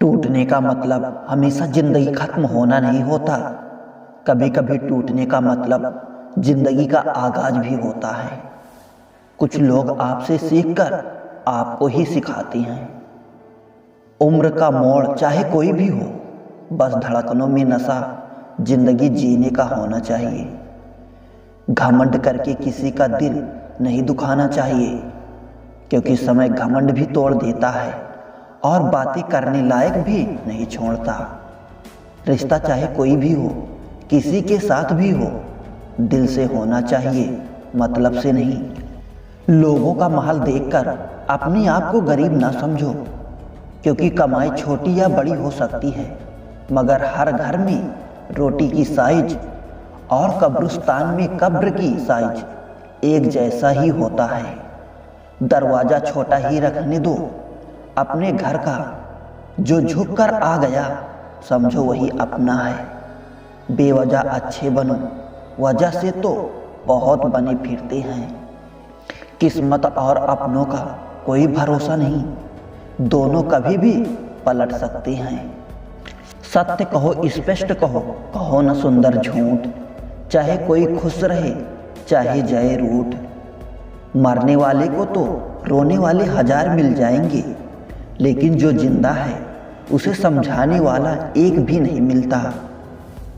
टूटने का मतलब हमेशा जिंदगी खत्म होना नहीं होता। कभी कभी टूटने का मतलब जिंदगी का आगाज भी होता है। कुछ लोग आपसे सीखकर आपको ही सिखाते हैं। उम्र का मोड़ चाहे कोई भी हो, बस धड़कनों में नशा जिंदगी जीने का होना चाहिए। घमंड करके किसी का दिल नहीं दुखाना चाहिए, क्योंकि समय घमंड भी तोड़ देता है और बातें करने लायक भी नहीं छोड़ता। रिश्ता चाहे कोई भी हो, किसी के साथ भी हो, दिल से होना चाहिए, मतलब से नहीं। लोगों का महल देखकर अपने आप को गरीब ना समझो, क्योंकि कमाई छोटी या बड़ी हो सकती है, मगर हर घर में रोटी की साइज और कब्रिस्तान में कब्र की साइज एक जैसा ही होता है। दरवाजा छोटा ही रखने दो अपने घर का, जो झुक कर आ गया समझो वही अपना है। बेवजह अच्छे बनो, वजह से तो बहुत बने फिरते हैं। किस्मत और अपनों का कोई भरोसा नहीं, दोनों कभी भी पलट सकते हैं। सत्य कहो, स्पष्ट कहो, कहो न सुंदर झूठ, चाहे कोई खुश रहे चाहे जाए रूठ। मरने वाले को तो रोने वाले हजार मिल जाएंगे, लेकिन जो जिंदा है उसे समझाने वाला एक भी नहीं मिलता।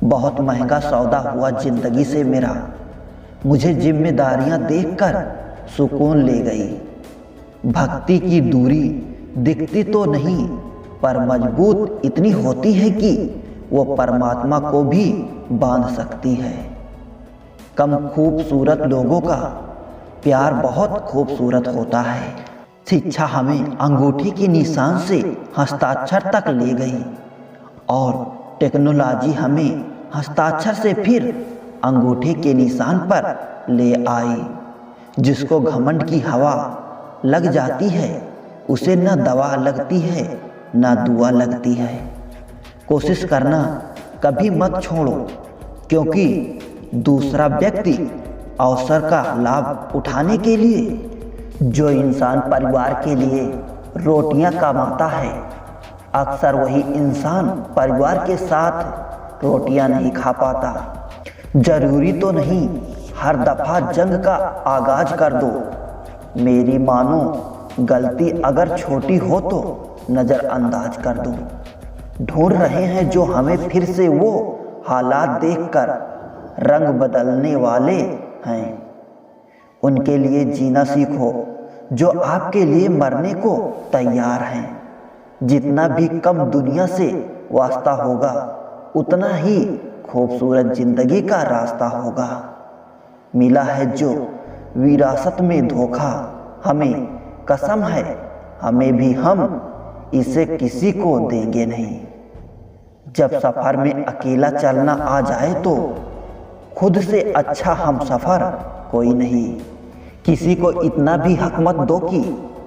बहुत महंगा सौदा हुआ जिंदगी से मेरा, मुझे जिम्मेदारियां देखकर सुकून ले गई। भक्ति की दूरी दिखती तो नहीं, पर मजबूत इतनी होती है कि वो परमात्मा को भी बांध सकती है। कम खूबसूरत लोगों का प्यार बहुत खूबसूरत होता है। शिक्षा हमें अंगूठी के निशान से हस्ताक्षर तक ले गई, और टेक्नोलॉजी हमें हस्ताक्षर से फिर अंगूठे के निशान पर ले आई। जिसको घमंड की हवा लग जाती है, उसे न दवा लगती है न दुआ लगती है। कोशिश करना कभी मत छोड़ो, क्योंकि दूसरा व्यक्ति अवसर का लाभ उठाने के लिए, जो इंसान परिवार के लिए रोटियां कमाता है, अक्सर वही इंसान परिवार के साथ रोटियां नहीं खा पाता। जरूरी तो नहीं हर दफा जंग का आगाज कर दो। मेरी मानो, गलती अगर छोटी हो तो नजरअंदाज कर दो। ढूंढ रहे हैं जो हमें फिर से वो हालात देखकर रंग बदलने वाले हैं, उनके लिए जीना सीखो जो आपके लिए मरने को तैयार हैं। जितना भी कम दुनिया से वास्ता होगा, उतना ही खूबसूरत जिंदगी का रास्ता होगा। मिला है जो विरासत में धोखा, हमें कसम है हमें भी हम इसे किसी को देंगे नहीं। जब सफर में अकेला चलना आ जाए तो खुद से अच्छा हम सफर कोई नहीं। किसी को इतना भी हक मत दो कि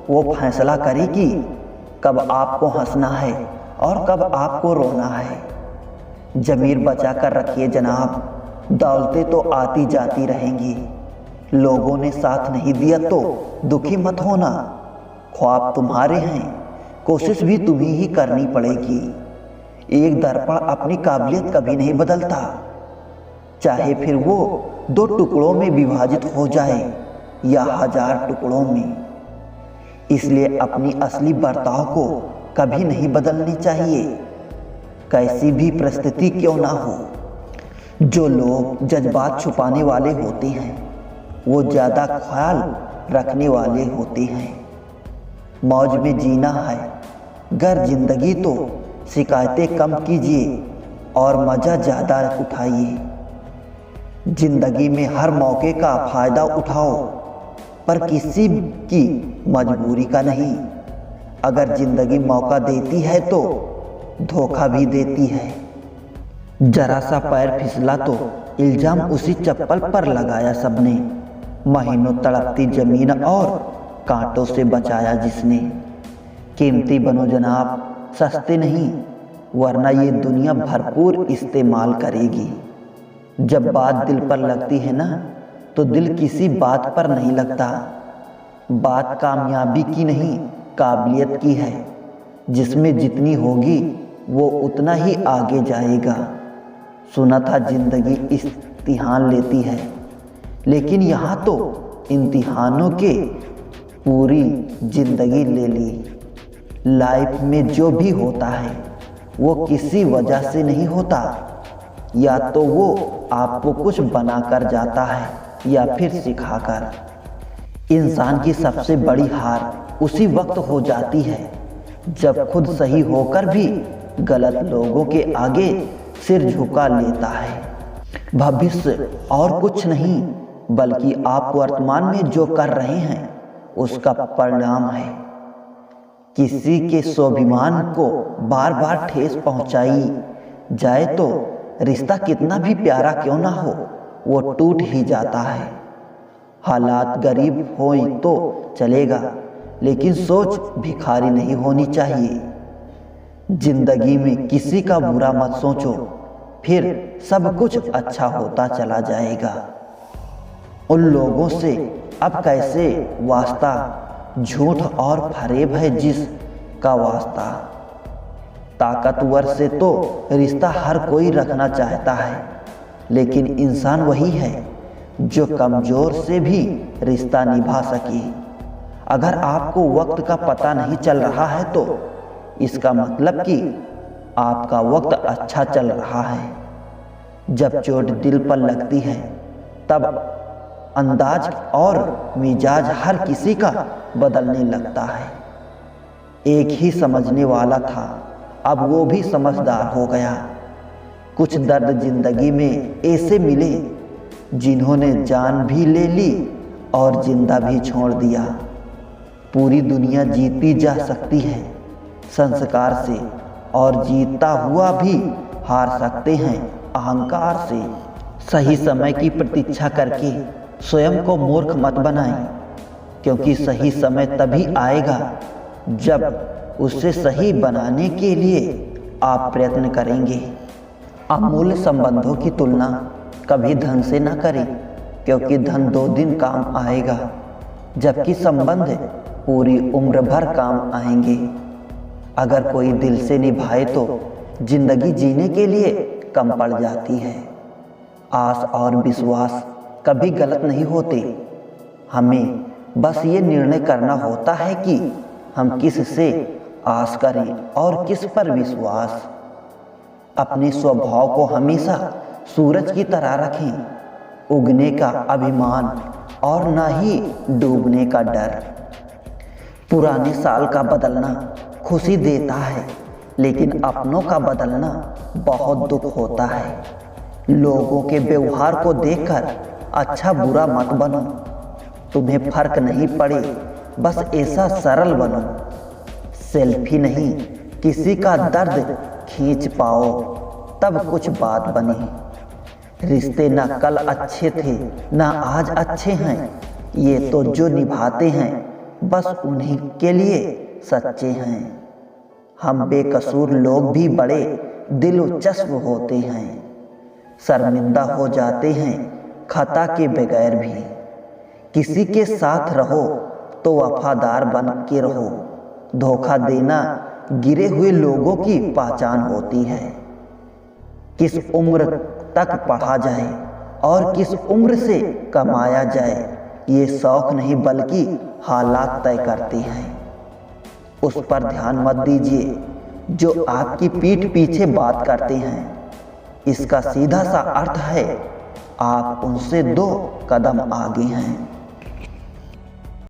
वो फैसला करे कि कब आपको हंसना है और कब आपको रोना है। जमीर बचा कर रखिए जनाब, दौलतें तो आती जाती रहेंगी। लोगों ने साथ नहीं दिया तो दुखी मत होना। ख्वाब तुम्हारे हैं, कोशिश भी तुम्हें ही करनी पड़ेगी। एक दर्पण अपनी काबिलियत कभी नहीं बदलता, चाहे फिर वो 2 टुकड़ों में विभाजित हो जाए या 1000 टुकड़ों में। इसलिए अपनी असली बर्ताव को कभी नहीं बदलनी चाहिए, कैसी भी परिस्थिति क्यों ना हो। जो लोग जज्बात छुपाने वाले होते हैं, वो ज़्यादा ख्याल रखने वाले होते हैं। मौज में जीना है गर जिंदगी तो शिकायतें कम कीजिए और मज़ा ज़्यादा उठाइए। जिंदगी में हर मौके का फायदा उठाओ, पर किसी की मजबूरी का नहीं। अगर जिंदगी मौका देती है तो धोखा भी देती है। जरा सा पैर फिसला तो इल्जाम उसी चप्पल पर लगाया सबने। महीनों तड़पती जमीन और कांटों से बचाया जिसने। कीमती बनो जनाब, सस्ते नहीं, वरना ये दुनिया भरपूर इस्तेमाल करेगी। जब बात दिल पर लगती है ना, तो दिल किसी बात पर नहीं लगता। बात कामयाबी की नहीं, काबिलियत की है। जिसमें जितनी होगी वो उतना ही आगे जाएगा। सुना था जिंदगी इम्तिहान लेती है, लेकिन यहाँ तो इम्तिहानों के पूरी जिंदगी ले ली। लाइफ में जो भी होता है वो किसी वजह से नहीं होता, या तो वो आपको कुछ बनाकर जाता है या फिर सिखाकर। इंसान की सबसे बड़ी हार उसी वक्त हो जाती है जब खुद सही होकर भी गलत लोगों के आगे सिर झुका लेता है। भविष्य और कुछ नहीं बल्कि आप वर्तमान में जो कर रहे हैं उसका परिणाम है। किसी के स्वाभिमान को बार बार ठेस पहुंचाई जाए तो रिश्ता कितना भी प्यारा क्यों ना हो वो टूट ही जाता है। हालात गरीब हो तो चलेगा, लेकिन सोच भिखारी नहीं होनी चाहिए। जिंदगी में किसी का बुरा मत सोचो, फिर सब कुछ अच्छा होता चला जाएगा। उन लोगों से अब कैसे वास्ता, झूठ और फरेब है जिसका वास्ता। ताकतवर से तो रिश्ता हर कोई रखना चाहता है, लेकिन इंसान वही है जो कमज़ोर से भी रिश्ता निभा सके। अगर आपको वक्त का पता नहीं चल रहा है तो इसका मतलब कि आपका वक्त अच्छा चल रहा है। जब चोट दिल पर लगती है तब अंदाज और मिजाज हर किसी का बदलने लगता है। एक ही समझने वाला था, अब वो भी समझदार हो गया। कुछ दर्द जिंदगी में ऐसे मिले जिन्होंने जान भी ले ली और जिंदा भी छोड़ दिया। पूरी दुनिया जीती जा सकती है संस्कार से, और जीता हुआ भी हार सकते हैं अहंकार से। सही समय की प्रतीक्षा करके स्वयं को मूर्ख मत बनाएं, क्योंकि सही समय तभी आएगा जब उसे सही बनाने के लिए आप प्रयत्न करेंगे। अमूल्य संबंधों की तुलना कभी धन से न करें, क्योंकि धन 2 दिन काम आएगा, जबकि संबंध पूरी उम्र भर काम आएंगे। अगर कोई दिल से निभाए तो जिंदगी जीने के लिए कम पड़ जाती है। आस और विश्वास कभी गलत नहीं होते। हमें बस ये निर्णय करना होता है कि हम किस से आस करें और किस पर विश्वास। अपने स्वभाव को हमेशा सूरज की तरह रखें, उगने का अभिमान और ना ही डूबने का डर। पुराने साल का बदलना खुशी देता है, लेकिन अपनों का बदलना बहुत दुख होता है। लोगों के व्यवहार को देखकर अच्छा बुरा मत बनो। तुम्हें फर्क नहीं पड़े, बस ऐसा सरल बनो। सेल्फी नहीं, किसी का दर्द खींच पाओ तब कुछ बात बने। रिश्ते ना कल अच्छे थे ना आज अच्छे हैं, ये तो जो निभाते हैं बस उन्हीं के लिए सच्चे हैं। हम बेकसूर लोग भी बड़े दिलचस्प होते हैं, शर्मिंदा हो जाते हैं खता के बगैर भी। किसी के साथ रहो तो वफादार बन के रहो। धोखा देना गिरे हुए लोगों की पहचान होती है। किस उम्र तक पढ़ा जाए और किस उम्र से कमाया जाए, ये शौक नहीं बल्कि हालात तय करते हैं। उस पर ध्यान मत दीजिए जो आपकी पीठ पीछे बात करते हैं। इसका सीधा सा अर्थ है आप उनसे 2 कदम आगे हैं।